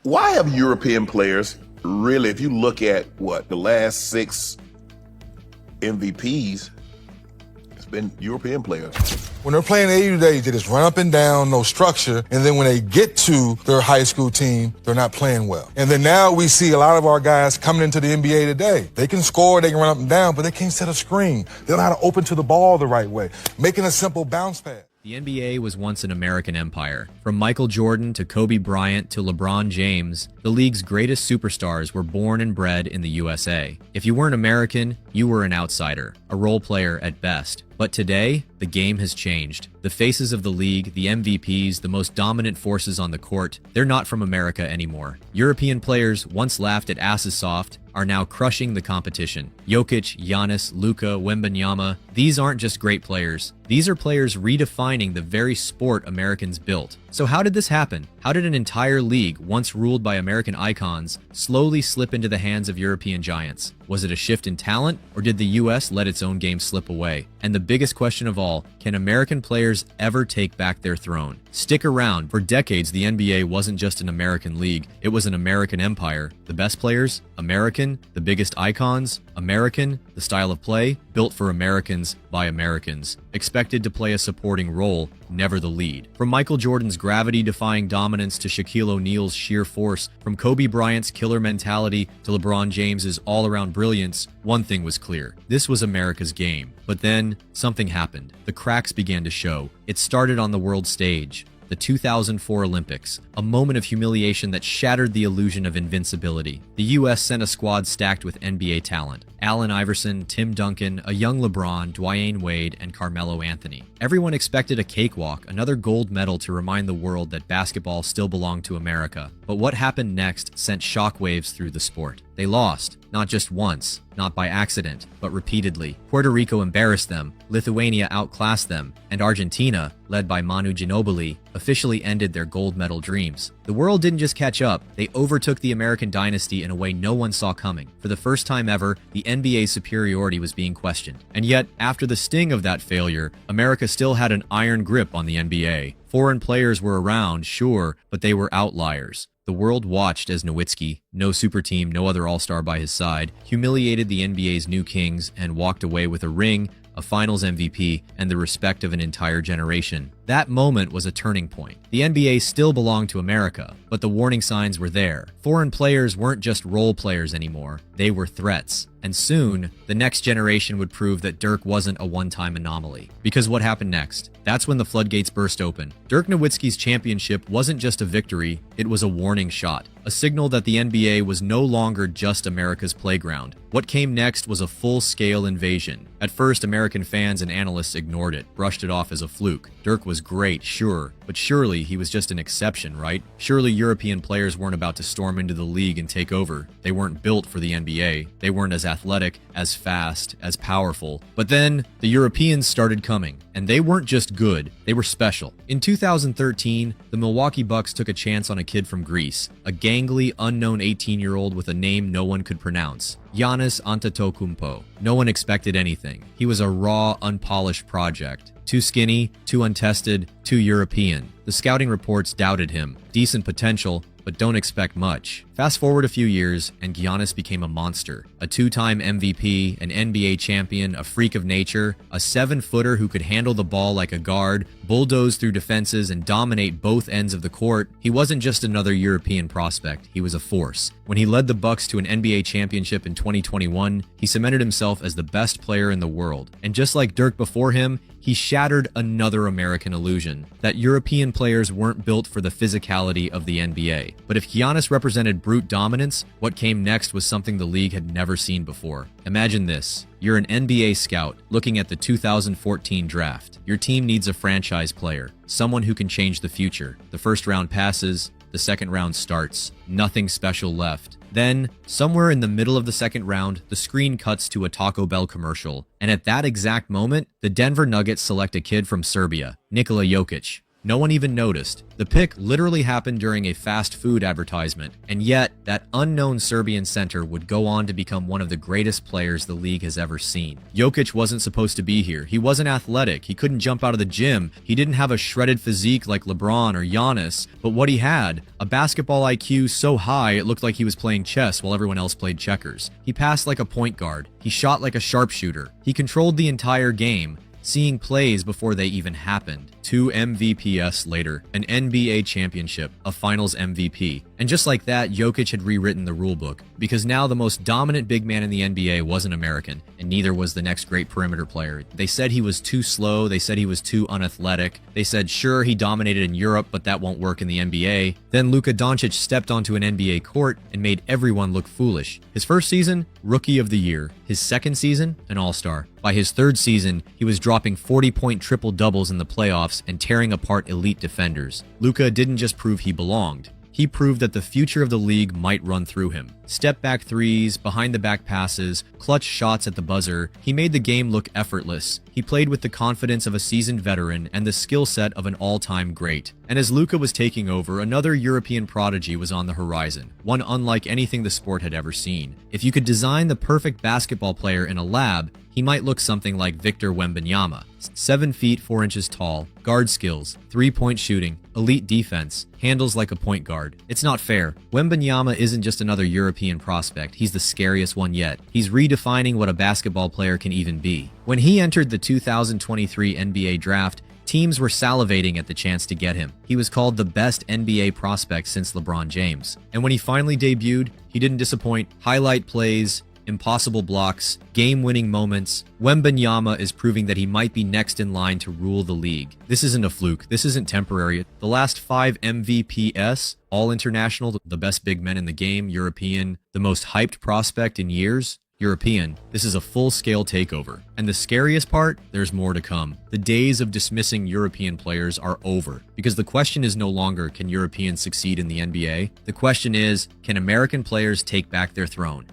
Why have European players really, if you look at the last 6 MVPs, it's been European players. When they're playing AAU today, they just run up and down, no structure. And then when they get to their high school team, they're not playing well. And then now we see a lot of our guys coming into the NBA today. They can score, they can run up and down, but they can't set a screen. They don't know how to open to the ball the right way, making a simple bounce pass. The NBA was once an American empire. From Michael Jordan to Kobe Bryant to LeBron James, the league's greatest superstars were born and bred in the USA. If you weren't American, you were an outsider, a role player at best. But today, the game has changed. The faces of the league, the MVPs, the most dominant forces on the court, they're not from America anymore. European players, once laughed at asses soft, are now crushing the competition. Jokić, Giannis, Luka, Wembanyama, these aren't just great players. These are players redefining the very sport Americans built. So how did this happen? How did an entire league, once ruled by American icons, slowly slip into the hands of European giants? Was it a shift in talent, or did the US let its own game slip away? And the biggest question of all, can American players ever take back their throne? Stick around. For decades, the NBA wasn't just an American league, it was an American empire. The best players, American. The biggest icons, American. The style of play, built for Americans by Americans. Expected to play a supporting role, never the lead. From Michael Jordan's gravity-defying dominance to Shaquille O'Neal's sheer force, from Kobe Bryant's killer mentality to LeBron James's all-around brilliance, one thing was clear. This was America's game. But then, something happened. The cracks began to show. It started on the world stage. The 2004 Olympics, a moment of humiliation that shattered the illusion of invincibility. The US sent a squad stacked with NBA talent. Allen Iverson, Tim Duncan, a young LeBron, Dwyane Wade, and Carmelo Anthony. Everyone expected a cakewalk, another gold medal to remind the world that basketball still belonged to America. But what happened next sent shockwaves through the sport. They lost, not just once, not by accident, but repeatedly. Puerto Rico embarrassed them, Lithuania outclassed them, and Argentina, led by Manu Ginobili, officially ended their gold medal dreams. The world didn't just catch up, they overtook the American dynasty in a way no one saw coming. For the first time ever, the NBA's superiority was being questioned. And yet, after the sting of that failure, America still had an iron grip on the NBA. Foreign players were around, sure, but they were outliers. The world watched as Nowitzki, no super team, no other all-star by his side, humiliated the NBA's new kings and walked away with a ring, a finals MVP, and the respect of an entire generation. That moment was a turning point. The NBA still belonged to America, but the warning signs were there. Foreign players weren't just role players anymore, they were threats. And soon, the next generation would prove that Dirk wasn't a one-time anomaly. Because what happened next? That's when the floodgates burst open. Dirk Nowitzki's championship wasn't just a victory, it was a warning shot. A signal that the NBA was no longer just America's playground. What came next was a full-scale invasion. At first, American fans and analysts ignored it, brushed it off as a fluke. Dirk was great, sure, but surely he was just an exception, right? Surely European players weren't about to storm into the league and take over. They weren't built for the NBA. They weren't as athletic, as fast, as powerful. But then, the Europeans started coming, and they weren't just good, they were special. In 2013, the Milwaukee Bucks took a chance on a kid from Greece, a gangly, unknown 18-year-old with a name no one could pronounce. Giannis Antetokounmpo. No one expected anything. He was a raw, unpolished project. Too skinny, too untested, too European. The scouting reports doubted him. Decent potential, but don't expect much. Fast forward a few years, and Giannis became a monster. A two-time MVP, an NBA champion, a freak of nature, a 7-footer who could handle the ball like a guard, bulldoze through defenses, and dominate both ends of the court. He wasn't just another European prospect, he was a force. When he led the Bucks to an NBA championship in 2021, he cemented himself as the best player in the world. And just like Dirk before him, he shattered another American illusion, that European players weren't built for the physicality of the NBA. But if Giannis represented brute dominance, what came next was something the league had never seen before. Imagine this. You're an NBA scout looking at the 2014 draft. Your team needs a franchise player, someone who can change the future. The first round passes, the second round starts. Nothing special left. Then, somewhere in the middle of the second round, the screen cuts to a Taco Bell commercial. And at that exact moment, the Denver Nuggets select a kid from Serbia, Nikola Jokić. No one even noticed. The pick literally happened during a fast food advertisement, and yet that unknown Serbian center would go on to become one of the greatest players the league has ever seen. Jokić wasn't supposed to be here. He wasn't athletic. He couldn't jump out of the gym. He didn't have a shredded physique like LeBron or Giannis, but what he had, a basketball IQ so high it looked like he was playing chess while everyone else played checkers. He passed like a point guard. He shot like a sharpshooter. He controlled the entire game, seeing plays before they even happened. 2 MVPs later, an NBA championship, a finals MVP. And just like that, Jokić had rewritten the rulebook, because now the most dominant big man in the NBA wasn't American, and neither was the next great perimeter player. They said he was too slow, they said he was too unathletic, they said sure he dominated in Europe, but that won't work in the NBA. Then Luka Dončić stepped onto an NBA court and made everyone look foolish. His first season, Rookie of the Year. His second season, an All-Star. By his third season, he was dropping 40-point triple-doubles in the playoffs and tearing apart elite defenders. Luka didn't just prove he belonged. He proved that the future of the league might run through him. Step-back threes, behind-the-back passes, clutch shots at the buzzer. He made the game look effortless. He played with the confidence of a seasoned veteran and the skill set of an all-time great. And as Luka was taking over, another European prodigy was on the horizon, one unlike anything the sport had ever seen. If you could design the perfect basketball player in a lab, he might look something like Victor Wembanyama. 7 feet 4 inches tall, guard skills, 3-point shooting, elite defense, handles like a point guard. It's not fair. Wembanyama isn't just another European prospect, he's the scariest one yet. He's redefining what a basketball player can even be. When he entered the 2023 NBA draft, teams were salivating at the chance to get him. He was called the best NBA prospect since LeBron James. And when he finally debuted, he didn't disappoint. Highlight plays, impossible blocks, game-winning moments. Wembanyama is proving that he might be next in line to rule the league. This isn't a fluke. This isn't temporary. The last 5 MVPs, all international, the best big men in the game, European, the most hyped prospect in years, European. This is a full-scale takeover. And the scariest part, there's more to come. The days of dismissing European players are over, because the question is no longer, can Europeans succeed in the NBA? The question is, can American players take back their throne?